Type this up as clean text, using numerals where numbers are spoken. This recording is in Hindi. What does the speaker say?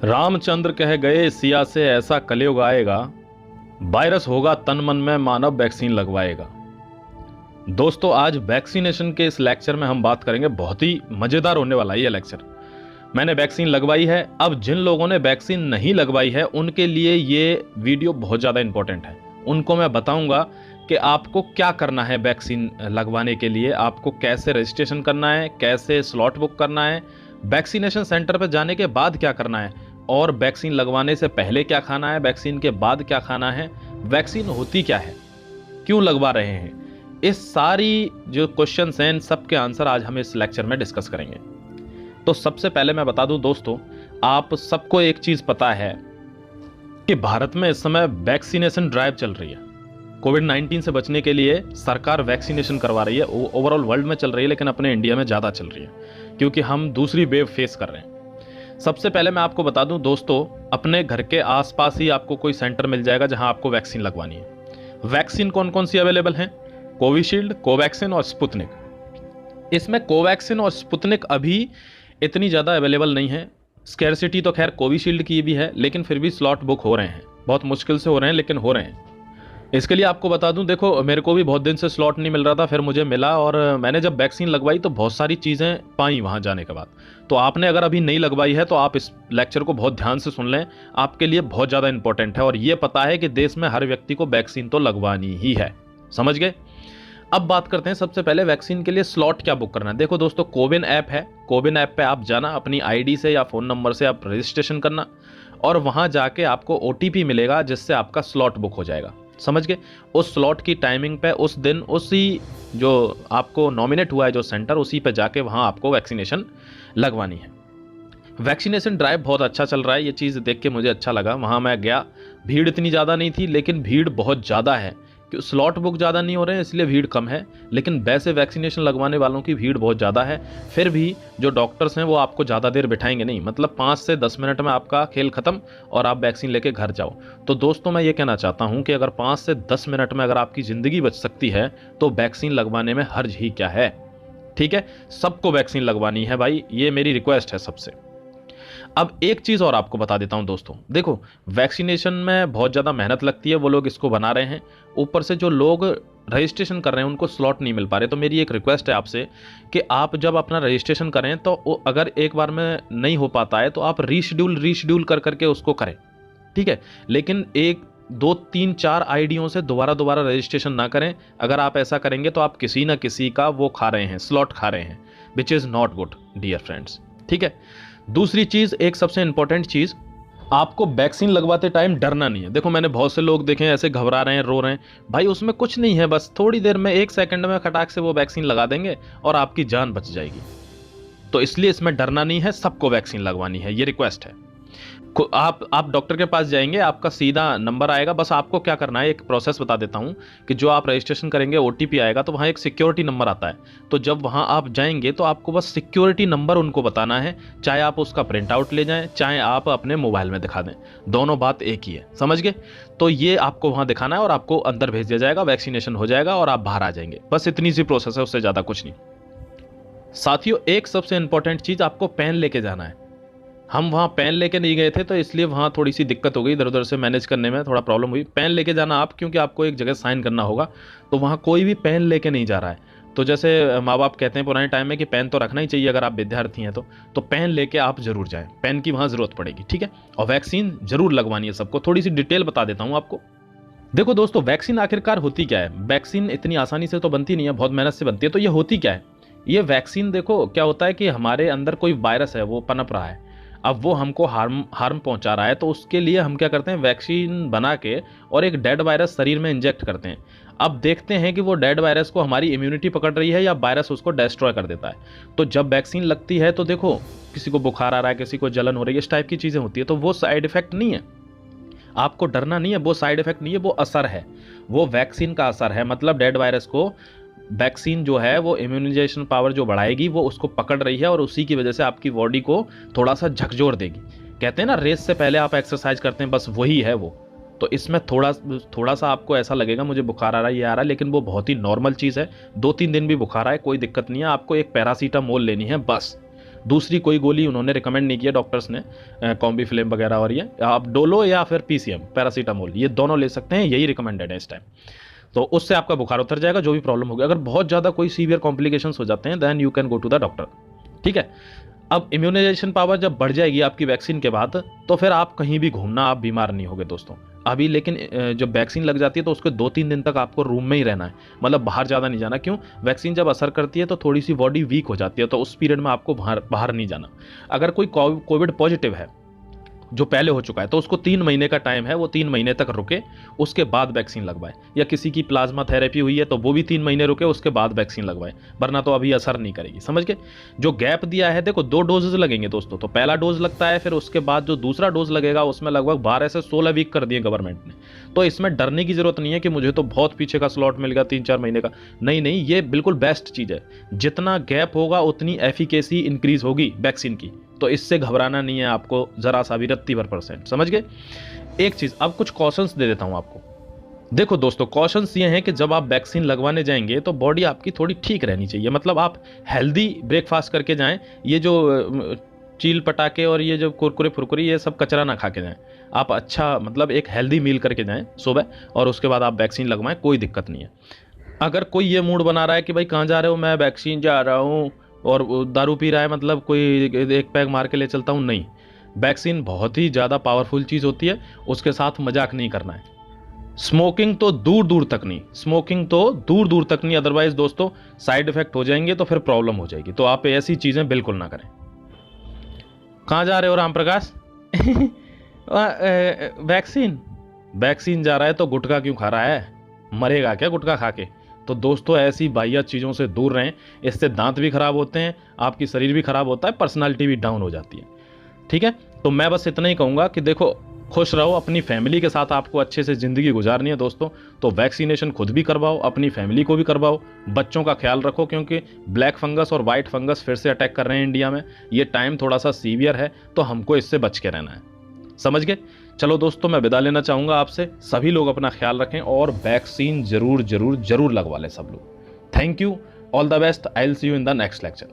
रामचंद्र कह गए सिया से ऐसा कलयुग आएगा, वायरस होगा तन मन में मानव वैक्सीन लगवाएगा। दोस्तों, आज वैक्सीनेशन के इस लेक्चर में हम बात करेंगे, बहुत ही मजेदार होने वाला है ये लेक्चर। मैंने वैक्सीन लगवाई है। अब जिन लोगों ने वैक्सीन नहीं लगवाई है उनके लिए ये वीडियो बहुत ज़्यादा इंपॉर्टेंट है। उनको मैं बताऊंगा कि आपको क्या करना है वैक्सीन लगवाने के लिए, आपको कैसे रजिस्ट्रेशन करना है, कैसे स्लॉट बुक करना है, वैक्सीनेशन सेंटर पर जाने के बाद क्या करना है, और वैक्सीन लगवाने से पहले क्या खाना है, वैक्सीन के बाद क्या खाना है, वैक्सीन होती क्या है, क्यों लगवा रहे हैं। इस सारी जो क्वेश्चंस हैं इन सब के आंसर आज हम इस लेक्चर में डिस्कस करेंगे। तो सबसे पहले मैं बता दूं दोस्तों, आप सबको एक चीज पता है कि भारत में इस समय वैक्सीनेशन ड्राइव चल रही है। कोविड-19 से बचने के लिए सरकार वैक्सीनेशन करवा रही है। ओवरऑल वर्ल्ड में चल रही है, लेकिन अपने इंडिया में ज़्यादा चल रही है क्योंकि हम दूसरी वेव फेस कर रहे हैं। सबसे पहले मैं आपको बता दूं दोस्तों, अपने घर के आसपास ही आपको कोई सेंटर मिल जाएगा जहां आपको वैक्सीन लगवानी है। वैक्सीन कौन कौन सी अवेलेबल हैं? कोविशील्ड, कोवैक्सीन और स्पुतनिक। इसमें कोवैक्सीन और स्पुतनिक अभी इतनी ज़्यादा अवेलेबल नहीं है। स्कैरसिटी तो खैर कोविशील्ड की भी है, लेकिन फिर भी स्लॉट बुक हो रहे हैं, बहुत मुश्किल से हो रहे हैं, लेकिन हो रहे हैं। इसके लिए आपको बता दूं, देखो मेरे को भी बहुत दिन से स्लॉट नहीं मिल रहा था, फिर मुझे मिला और मैंने जब वैक्सीन लगवाई तो बहुत सारी चीज़ें पाई वहाँ जाने के बाद। तो आपने अगर अभी नहीं लगवाई है तो आप इस लेक्चर को बहुत ध्यान से सुन लें, आपके लिए बहुत ज़्यादा इंपॉर्टेंट है। और ये पता है कि देश में हर व्यक्ति को वैक्सीन तो लगवानी ही है, समझ गए। अब बात करते हैं सबसे पहले वैक्सीन के लिए स्लॉट क्या बुक करना है। देखो दोस्तों, कोविन ऐप है, कोविन ऐप पे आप जाना, अपनी आईडी से या फ़ोन नंबर से आप रजिस्ट्रेशन करना और वहाँ जाके आपको ओटीपी मिलेगा जिससे आपका स्लॉट बुक हो जाएगा, समझ गए। उस स्लॉट की टाइमिंग पे उस दिन उसी जो आपको नॉमिनेट हुआ है जो सेंटर, उसी पे जाके वहाँ आपको वैक्सीनेशन लगवानी है। वैक्सीनेशन ड्राइव बहुत अच्छा चल रहा है, ये चीज़ देख के मुझे अच्छा लगा। वहाँ मैं गया, भीड़ इतनी ज़्यादा नहीं थी, लेकिन भीड़ बहुत ज़्यादा है कि स्लॉट बुक ज़्यादा नहीं हो रहे हैं इसलिए भीड़ कम है, लेकिन वैसे वैक्सीनेशन लगवाने वालों की भीड़ बहुत ज़्यादा है। फिर भी जो डॉक्टर्स हैं वो आपको ज़्यादा देर बिठाएंगे नहीं, मतलब 5 से 10 मिनट में आपका खेल खत्म और आप वैक्सीन लेके घर जाओ। तो दोस्तों, मैं ये कहना चाहता हूँ कि अगर 5 से 10 मिनट में अगर आपकी ज़िंदगी बच सकती है तो वैक्सीन लगवाने में हर्ज ही क्या है। ठीक है, सबको वैक्सीन लगवानी है भाई, ये मेरी रिक्वेस्ट है सबसे। अब एक चीज़ और आपको बता देता हूं दोस्तों, देखो वैक्सीनेशन में बहुत ज़्यादा मेहनत लगती है, वो लोग इसको बना रहे हैं, ऊपर से जो लोग रजिस्ट्रेशन कर रहे हैं उनको स्लॉट नहीं मिल पा रहे। तो मेरी एक रिक्वेस्ट है आपसे कि आप जब अपना रजिस्ट्रेशन करें तो अगर एक बार में नहीं हो पाता है तो आप रीशेड्यूल कर करके उसको करें, ठीक है। लेकिन 1 2 3 4 आईडियों से दोबारा रजिस्ट्रेशन ना करें। अगर आप ऐसा करेंगे तो आप किसी ना किसी का वो खा रहे हैं, स्लॉट खा रहे हैं, which is not good dear friends, ठीक है। दूसरी चीज़, एक सबसे इंपॉर्टेंट चीज़, आपको वैक्सीन लगवाते टाइम डरना नहीं है। देखो मैंने बहुत से लोग देखे हैं ऐसे घबरा रहे हैं, रो रहे हैं। भाई उसमें कुछ नहीं है, बस थोड़ी देर में 1 सेकंड में खटाक से वो वैक्सीन लगा देंगे और आपकी जान बच जाएगी। तो इसलिए इसमें डरना नहीं है, सबको वैक्सीन लगवानी है, ये रिक्वेस्ट है। आप डॉक्टर के पास जाएंगे, आपका सीधा नंबर आएगा, बस आपको क्या करना है, एक प्रोसेस बता देता हूं कि जो आप रजिस्ट्रेशन करेंगे ओटीपी आएगा तो वहां एक सिक्योरिटी नंबर आता है। तो जब वहां आप जाएंगे तो आपको बस सिक्योरिटी नंबर उनको बताना है, चाहे आप उसका प्रिंट आउट ले जाएं, चाहे आप अपने मोबाइल में दिखा दें, दोनों बात एक ही है, समझ गए। तो ये आपको वहां दिखाना है और आपको अंदर भेज दिया जाएगा, वैक्सीनेशन हो जाएगा और आप बाहर आ जाएंगे। बस इतनी सी प्रोसेस है, उससे ज़्यादा कुछ नहीं। साथियों, एक सबसे इंपॉर्टेंट चीज़, आपको पेन लेके जाना है। हम वहाँ पेन लेके नहीं गए थे तो इसलिए वहाँ थोड़ी सी दिक्कत हो गई, इधर उधर से मैनेज करने में थोड़ा प्रॉब्लम हुई। पेन लेके जाना आप, क्योंकि आपको एक जगह साइन करना होगा, तो वहाँ कोई भी पेन लेके नहीं जा रहा है। तो जैसे माँ बाप कहते हैं पुराने टाइम में कि पेन तो रखना ही चाहिए अगर आप विद्यार्थी हैं तो पेन लेके आप जरूर जाएं, पेन की वहाँ ज़रूरत पड़ेगी, ठीक है। और वैक्सीन जरूर लगवानी है सबको। थोड़ी सी डिटेल बता देता हूँ आपको। देखो दोस्तों, वैक्सीन आखिरकार होती क्या है। वैक्सीन इतनी आसानी से तो बनती नहीं है, बहुत मेहनत से बनती है। तो ये होती क्या है, ये वैक्सीन, देखो क्या होता है कि हमारे अंदर कोई वायरस है, वो पनप रहा है, अब वो हमको हार्म पहुंचा रहा है, तो उसके लिए हम क्या करते हैं, वैक्सीन बना के और एक डेड वायरस शरीर में इंजेक्ट करते हैं। अब देखते हैं कि वो डेड वायरस को हमारी इम्यूनिटी पकड़ रही है या वायरस उसको डिस्ट्रॉय कर देता है। तो जब वैक्सीन लगती है तो देखो किसी को बुखार आ रहा है, किसी को जलन हो रही है, इस टाइप की चीज़ें होती है, तो वो साइड इफेक्ट नहीं है, आपको डरना नहीं है, वो साइड इफेक्ट नहीं है, वो असर है, वो वैक्सीन का असर है। मतलब डेड वायरस को वैक्सीन जो है वो इम्यूनाइजेशन पावर जो बढ़ाएगी वो उसको पकड़ रही है और उसी की वजह से आपकी बॉडी को थोड़ा सा झकझोर देगी। कहते हैं ना रेस से पहले आप एक्सरसाइज करते हैं, बस वही है वो। तो इसमें थोड़ा सा आपको ऐसा लगेगा मुझे बुखार आ रहा है, ये आ रहा है, लेकिन वो बहुत ही नॉर्मल चीज़ है। 2-3 दिन भी बुखार आए कोई दिक्कत नहीं है, आपको एक पैरासीटामोल लेनी है बस। दूसरी कोई गोली उन्होंने रिकमेंड नहीं किया डॉक्टर्स ने, कॉम्बीफ्लेम वगैरह, और ये आप डोलो या फिर पीसीएम पैरासीटामोल, ये दोनों ले सकते हैं, यही रिकमेंडेड है इस टाइम। तो उससे आपका बुखार उतर जाएगा, जो भी प्रॉब्लम होगी। अगर बहुत ज़्यादा कोई सीवियर कॉम्प्लिकेशंस हो जाते हैं then you can go to the doctor, ठीक है। अब इम्यूनाइजेशन पावर जब बढ़ जाएगी आपकी वैक्सीन के बाद, तो फिर आप कहीं भी घूमना, आप बीमार नहीं होगे दोस्तों। अभी लेकिन जब वैक्सीन लग जाती है तो उसके 2-3 दिन तक आपको रूम में ही रहना है, मतलब बाहर ज़्यादा नहीं जाना। क्यों? वैक्सीन जब असर करती है तो थोड़ी सी बॉडी वीक हो जाती है, तो उस पीरियड में आपको बाहर नहीं जाना। अगर कोई कोविड पॉजिटिव है जो पहले हो चुका है, तो उसको 3 महीने का टाइम है, वो 3 महीने तक रुके, उसके बाद वैक्सीन लगवाए। या किसी की प्लाज्मा थेरेपी हुई है तो वो भी 3 महीने रुके, उसके बाद वैक्सीन लगवाए, वरना तो अभी असर नहीं करेगी। समझ गए? जो गैप दिया है, देखो 2 डोजेज लगेंगे दोस्तों। तो पहला डोज लगता है, फिर उसके बाद जो दूसरा डोज लगेगा उसमें लगभग 12 से 16 वीक कर दिए गवर्नमेंट ने। तो इसमें डरने की जरूरत नहीं है कि मुझे तो बहुत पीछे का स्लॉट मिल गया 3-4 महीने का। नहीं नहीं, ये बिल्कुल बेस्ट चीज़ है। जितना गैप होगा उतनी एफिकेसी इंक्रीज होगी वैक्सीन की, तो इससे घबराना नहीं है आपको जरा सा भी, 30%। समझ गए? एक चीज अब कुछ कॉशंस दे देता हूं आपको। देखो दोस्तों, कॉशंस ये हैं कि जब आप वैक्सीन लगवाने जाएंगे तो बॉडी आपकी थोड़ी ठीक रहनी चाहिए, मतलब आप हेल्दी ब्रेकफास्ट करके जाएं। ये जो चील पटाखे और ये जो कुरकुरे फुरकुरे, ये सब कचरा ना खा के जाएं। आप अच्छा मतलब एक हेल्दी मील करके जाएं सुबह, और उसके बाद आप वैक्सीन लगवाएं, कोई दिक्कत नहीं है। अगर कोई ये मूड बना रहा है कि भाई कहाँ जा रहे हो, मैं वैक्सीन जा रहा हूँ, और दारू पी रहा है, मतलब कोई एक पैग मार के ले चलता हूँ, नहीं। वैक्सीन बहुत ही ज़्यादा पावरफुल चीज़ होती है, उसके साथ मजाक नहीं करना है। स्मोकिंग तो दूर दूर तक नहीं, स्मोकिंग तो दूर दूर तक नहीं, अदरवाइज दोस्तों साइड इफेक्ट हो जाएंगे तो फिर प्रॉब्लम हो जाएगी। तो आप ऐसी चीज़ें बिल्कुल ना करें। कहाँ जा रहे हो राम प्रकाश? वैक्सीन, वैक्सीन जा रहा है तो गुटखा क्यों खा रहा है? मरेगा क्या गुटखा खा के? तो दोस्तों ऐसी बाह्य चीज़ों से दूर रहें, इससे दांत भी खराब होते हैं, आपकी शरीर भी खराब होता है, पर्सनालिटी भी डाउन हो जाती है, ठीक है। तो मैं बस इतना ही कहूँगा कि देखो, खुश रहो, अपनी फैमिली के साथ आपको अच्छे से ज़िंदगी गुजारनी है दोस्तों। तो वैक्सीनेशन खुद भी करवाओ, अपनी फैमिली को भी करवाओ, बच्चों का ख्याल रखो, क्योंकि ब्लैक फंगस और वाइट फंगस फिर से अटैक कर रहे हैं इंडिया में। ये टाइम थोड़ा सा सीवियर है, तो हमको इससे बच के रहना है। समझ गए? चलो दोस्तों, मैं विदा लेना चाहूँगा आपसे। सभी लोग अपना ख्याल रखें और वैक्सीन जरूर जरूर जरूर लगवा लें सब लोग। Thank you, all the best, I will see you in the next lecture.